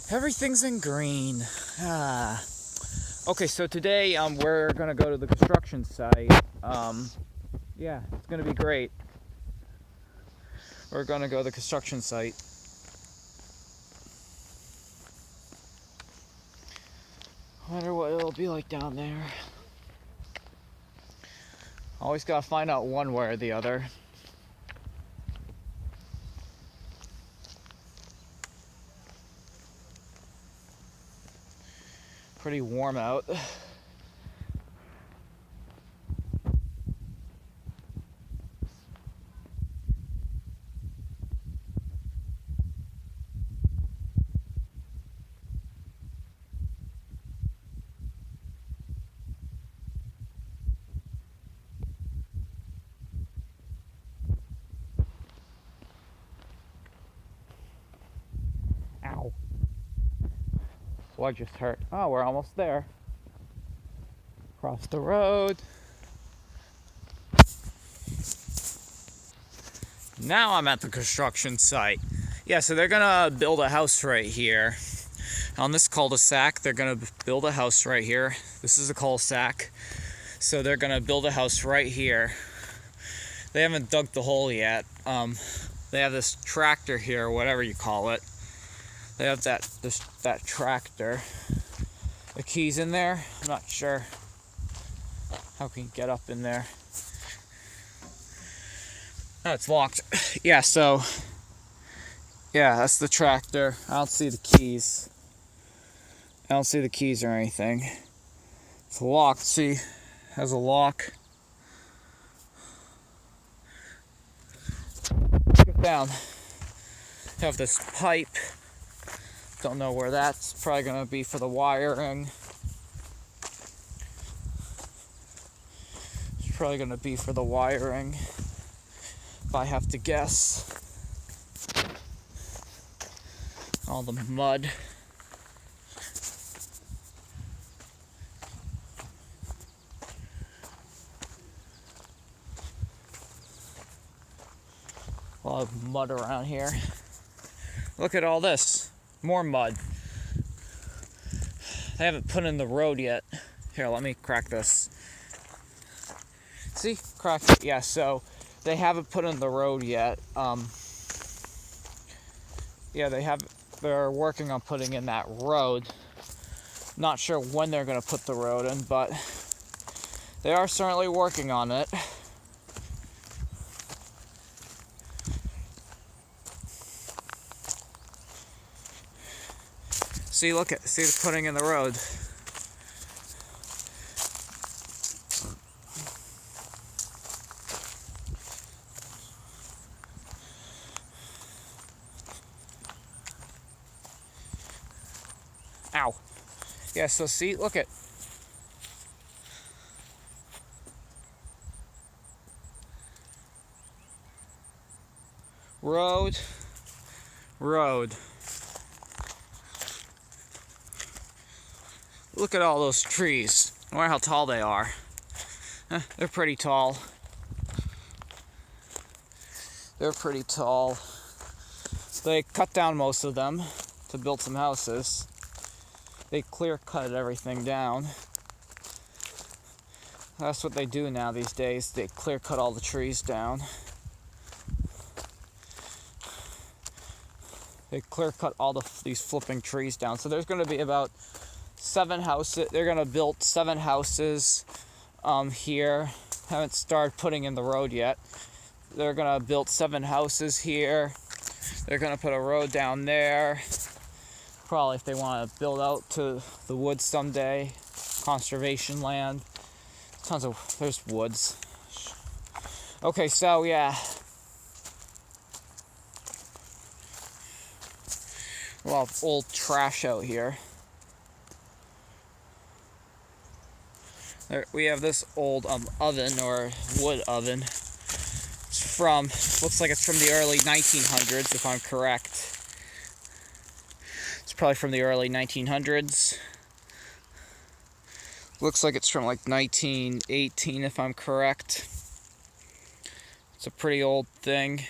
Everything's in green. Okay, so today we're gonna go to the construction site. Yeah, it's gonna be great. We're gonna go to the construction site. I wonder what it'll be like down there. Always gotta find out one way or the other. Pretty warm out. Ow. What just hurt? Oh, we're almost there. Across the road. Now I'm at the construction site. Yeah, so they're gonna build a house right here. On this cul-de-sac, they're gonna build a house right here. This is a cul-de-sac. So they're gonna build a house right here. They haven't dug the hole yet. They have this tractor here, whatever you call it. They have that tractor. The key's in there. I'm not sure how can you get up in there. Oh, it's locked. Yeah, so yeah, that's the tractor. I don't see the keys. I don't see the keys or anything. It's locked. See, it has a lock. Get down. Have this pipe. Don't know where that's probably gonna be for the wiring. It's probably gonna be for the wiring, if I have to guess. All the mud. A lot of mud around here. Look at all this. More mud. They haven't put in the road yet. Here, let me crack this. See? Cracked it. Yeah, so they haven't put in the road yet. Yeah, they're working on putting in that road. Not sure when they're going to put the road in, but they are certainly working on it. See, see the putting in the road. Ow. Yeah, so see, look at. Road. Look at all those trees. I wonder how tall they are. They're pretty tall. They're pretty tall. They cut down most of them to build some houses. They clear cut everything down. That's what they do now these days. They clear cut all the trees down. They clear cut all these flipping trees down. So there's going to be about 7 houses. They're going to build 7 houses here. Haven't started putting in the road yet. They're going to build 7 houses here. They're going to put a road down there. Probably if they want to build out to the woods someday. Conservation land. There's woods. Okay, so yeah. A lot of old trash out here. We have this old oven, or wood oven. Looks like it's from the early 1900s, if I'm correct. It's probably from the early 1900s. Looks like it's from like 1918, if I'm correct. It's a pretty old thing.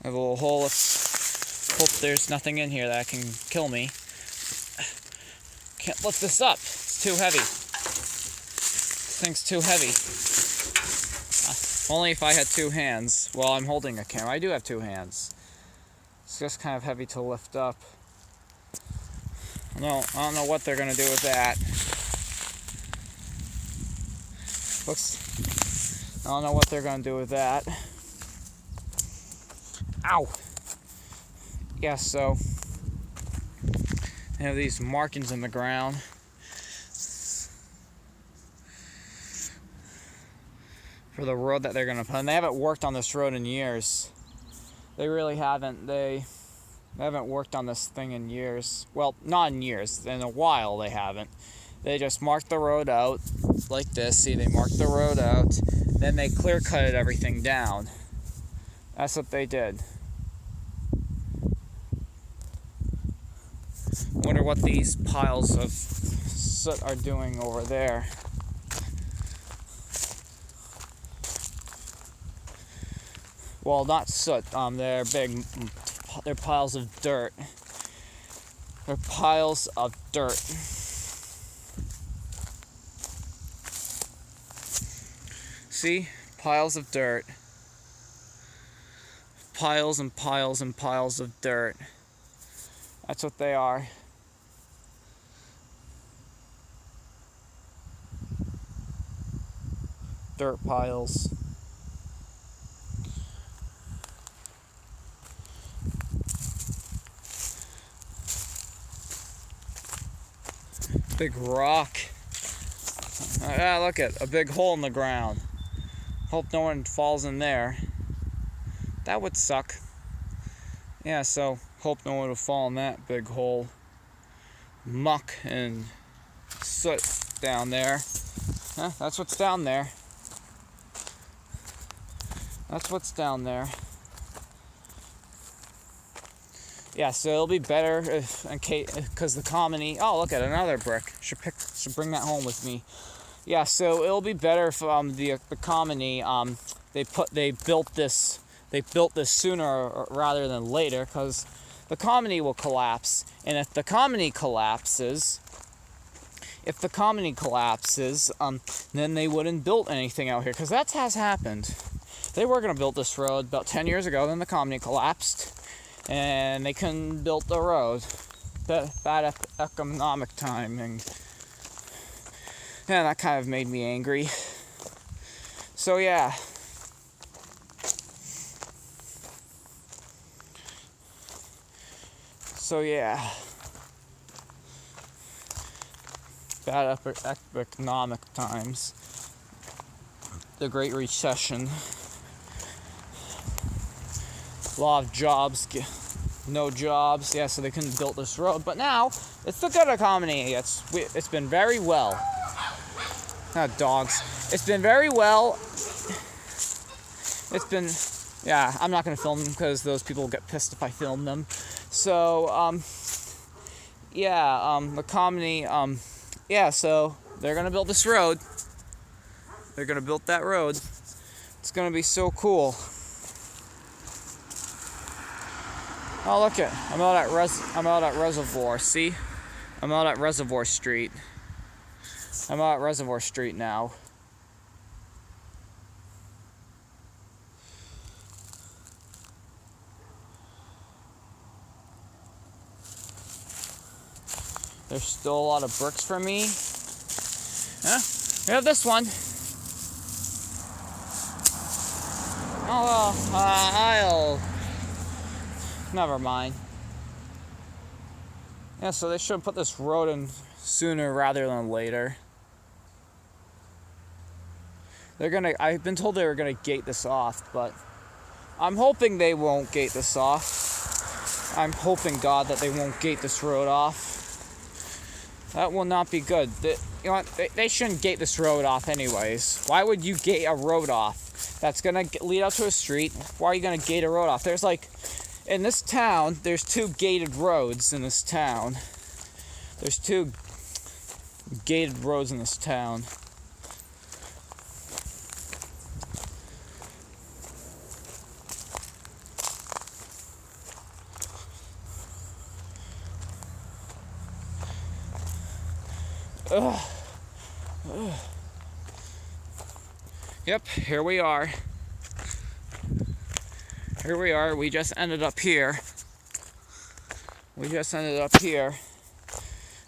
I have a little hole. Hope there's nothing in here that can kill me. Can't lift this up. It's too heavy. This thing's too heavy. Only if I had two hands. Well, I'm holding a camera. I do have two hands. It's just kind of heavy to lift up. No, I don't know what they're gonna do with that. I don't know what they're gonna do with that. Ow! Yeah, so they have these markings in the ground. For the road that they're gonna put. And they haven't worked on this road in years. They really haven't. They haven't worked on this thing in years. Well, not in years. In a while they haven't. They just marked the road out like this. See, they marked the road out. Then they clear-cutted everything down. That's what they did. Wonder what these piles of soot are doing over there. Well, not soot. They're big. They're piles of dirt. They're piles of dirt. See? Piles of dirt. Piles and piles and piles of dirt. That's what they are. Dirt piles. Big rock. Ah, look at a big hole in the ground. Hope no one falls in there. That would suck. Yeah, so hope no one will fall in that big hole. Muck and soot down there. Huh, that's what's down there. That's what's down there. Yeah, so it'll be better if, in case, because the Kominy. Oh, look at another brick. Should bring that home with me. Yeah, so it'll be better if the Kominy they built this sooner rather than later, because the Kominy will collapse, and if the Kominy collapses, then they wouldn't build anything out here, because that has happened. They were gonna build this road about 10 years ago, then the Kominy collapsed. And they couldn't build the road. Bad economic timing. Yeah, that kind of made me angry. So yeah. Bad economic times. The Great Recession. A lot of jobs, no jobs. Yeah, so they couldn't build this road. But now, it's the good economy. It's been very well. Not dogs. It's been very well. It's been, yeah, I'm not going to film them because those people will get pissed if I film them. So, yeah, the Kominy, yeah, so they're going to build this road. They're going to build that road. It's going to be so cool. Oh, look it! I'm out at Reservoir. See, I'm out at Reservoir Street. I'm out at Reservoir Street now. There's still a lot of bricks for me. Huh? We have this one. Oh, well, never mind. Yeah, so they should put this road in sooner rather than later. I've been told they were gonna gate this off, but I'm hoping they won't gate this off. I'm hoping, God, that they won't gate this road off. That will not be good. You know what? They shouldn't gate this road off anyways. Why would you gate a road off? That's gonna lead out to a street. Why are you gonna gate a road off? There's in this town, there's 2 gated roads in this town. There's 2 gated roads in this town. Ugh. Ugh. Yep, here we are. Here we are. We just ended up here. We just ended up here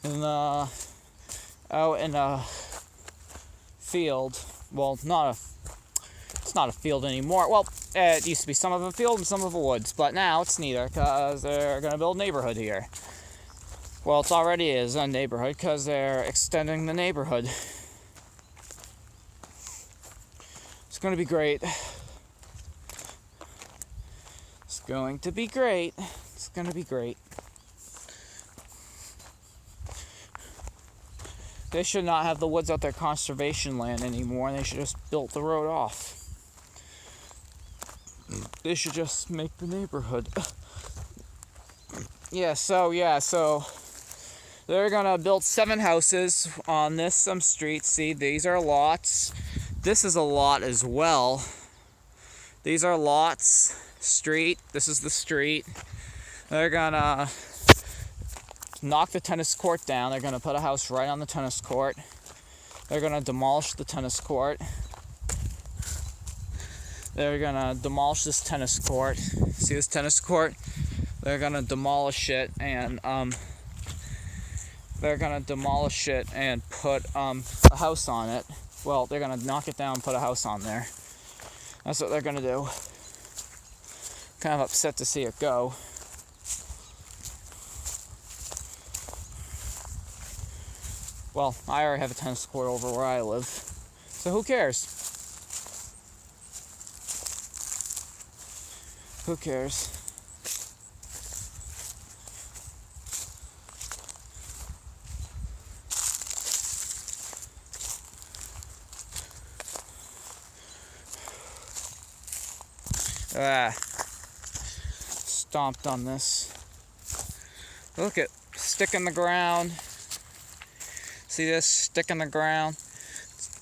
in out in a field. Well, it's not a field anymore. Well, it used to be some of a field and some of a woods, but now it's neither because they're going to build a neighborhood here. Well, it already is a neighborhood because they're extending the neighborhood. It's going to be great. It's going to be great. It's going to be great. They should not have the woods out there conservation land anymore, and they should just build the road off. They should just make the neighborhood. So they're gonna build 7 houses on this street. See, these are lots. This is a lot as well. These are lots. Street. This is the street. They're gonna knock the tennis court down. They're going to put a house right on the tennis court. They're going to demolish the tennis court. They're going to demolish this tennis court. See this tennis court? They're going to demolish it and put a house on it. Well, they're going to knock it down and put a house on there. That's what they're going to do. Kind of upset to see it go. Well, I already have a tennis court over where I live, so who cares? Who cares? Stomped on this. Look at stick in the ground. See this stick in the ground?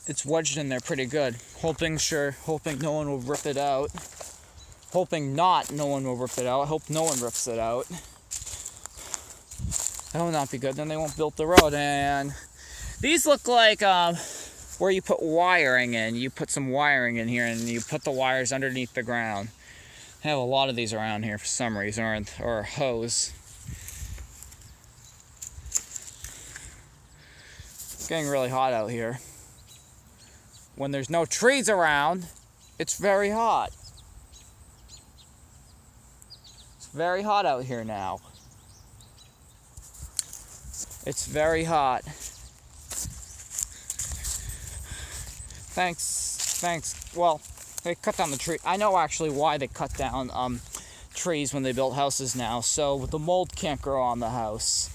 It's wedged in there pretty good. Hoping no one will rip it out. Hoping no one will rip it out. I hope no one rips it out. That will not be good. Then they won't build the road. And these look like where you put wiring in. You put some wiring in here and you put the wires underneath the ground. I have a lot of these around here for some reason, or a hose. It's getting really hot out here. When there's no trees around, it's very hot. It's very hot out here now. It's very hot. Thanks. Well, they cut down the tree. I know actually why they cut down trees when they built houses now. So the mold can't grow on the house.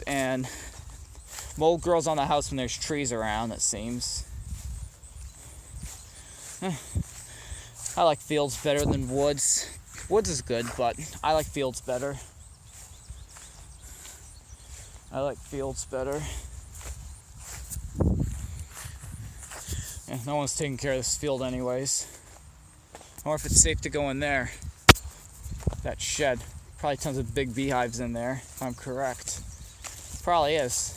And mold grows on the house when there's trees around, it seems. I like fields better than woods. Woods is good, but I like fields better. Yeah, no one's taking care of this field anyways. I wonder if it's safe to go in there. That shed. Probably tons of big beehives in there, if I'm correct. Probably is.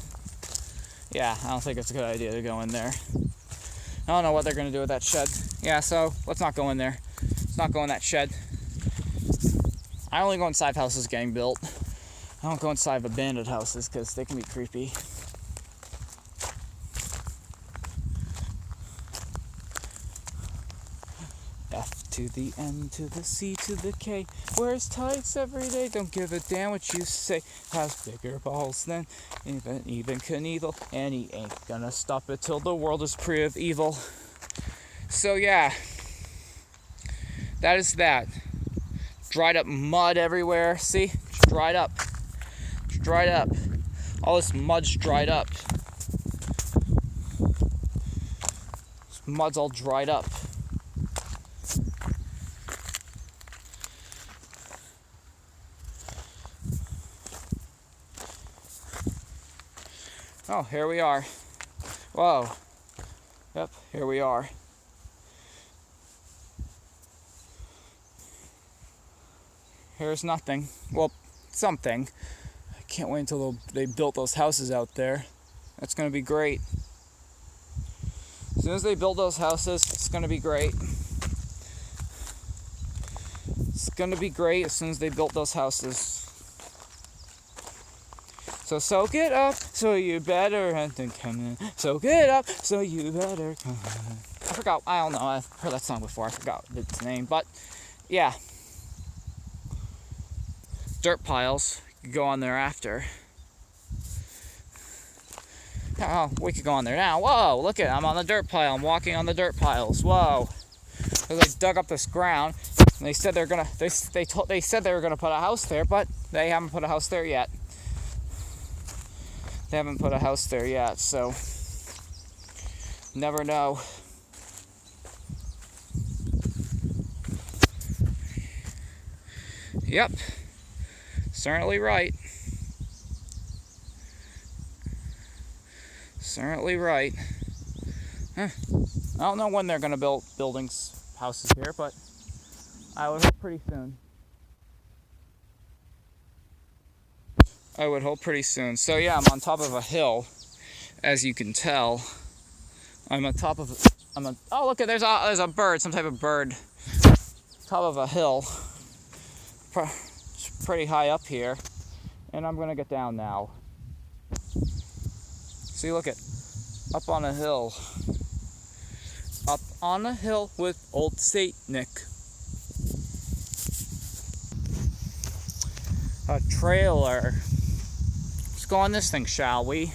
Yeah, I don't think it's a good idea to go in there. I don't know what they're going to do with that shed. Yeah, so let's not go in there. Let's not go in that shed. I only go inside houses getting built. I don't go inside abandoned houses because they can be creepy. F to the N to the C to the K. Wears tights every day. Don't give a damn what you say. Has bigger balls than even Knievel. And he ain't gonna stop it till the world is free of evil. So yeah. That is that. Dried up mud everywhere. See? It's dried up. It's dried up. All this mud's dried up. This mud's all dried up. Oh, here we are. Whoa. Yep, here we are. Here's nothing. Well, something. can't wait until they built those houses out there. That's going to be great. As soon as they build those houses, it's going to be great. It's going to be great as soon as they built those houses. So soak it up, so you better come in. Soak it up, so you better come in. I forgot, I don't know, I've heard that song before, I forgot its name, but yeah. Dirt piles, you could go on there after. Oh, we could go on there now. Whoa, look at, I'm on the dirt pile, I'm walking on the dirt piles, whoa. They dug up this ground, and they said they said they were gonna put a house there, but they haven't put a house there yet. They haven't put a house there yet, so never know. Yep, certainly right. Certainly right. I don't know when they're gonna build houses here, but I would hope pretty soon. I would hope pretty soon. So yeah, I'm on top of a hill, as you can tell. I'm on top of. Oh look, there's a bird, some type of bird. Top of a hill. It's pretty high up here, and I'm gonna get down now. See, look it, up on a hill. Up on a hill with old Saint Nick. A trailer. Let's go on this thing, shall we?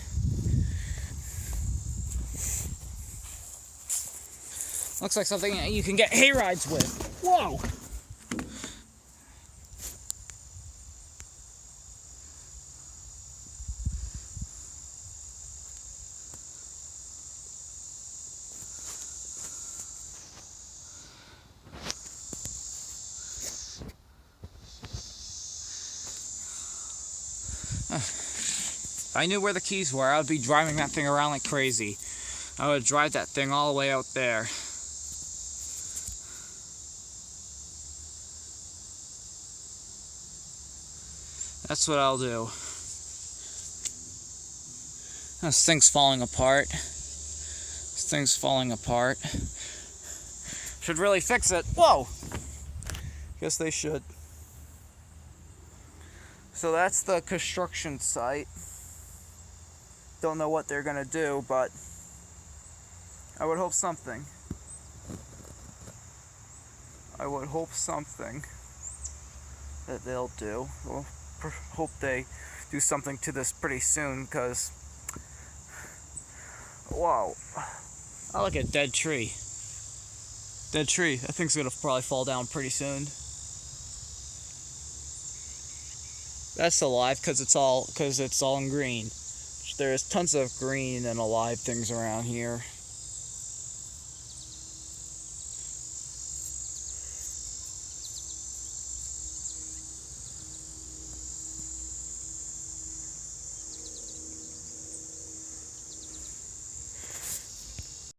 Looks like something you can get hay rides with. Whoa! If I knew where the keys were, I would be driving that thing around like crazy. I would drive that thing all the way out there. That's what I'll do. This thing's falling apart. This thing's falling apart. Should really fix it. Whoa! Guess they should. So that's the construction site. Don't know what they're gonna do, but I would hope something. I would hope something that they'll do. We'll hope they do something to this pretty soon, because wow. Oh, look at a dead tree. Dead tree. That thing's gonna probably fall down pretty soon. That's alive because it's all in green. There's tons of green and alive things around here.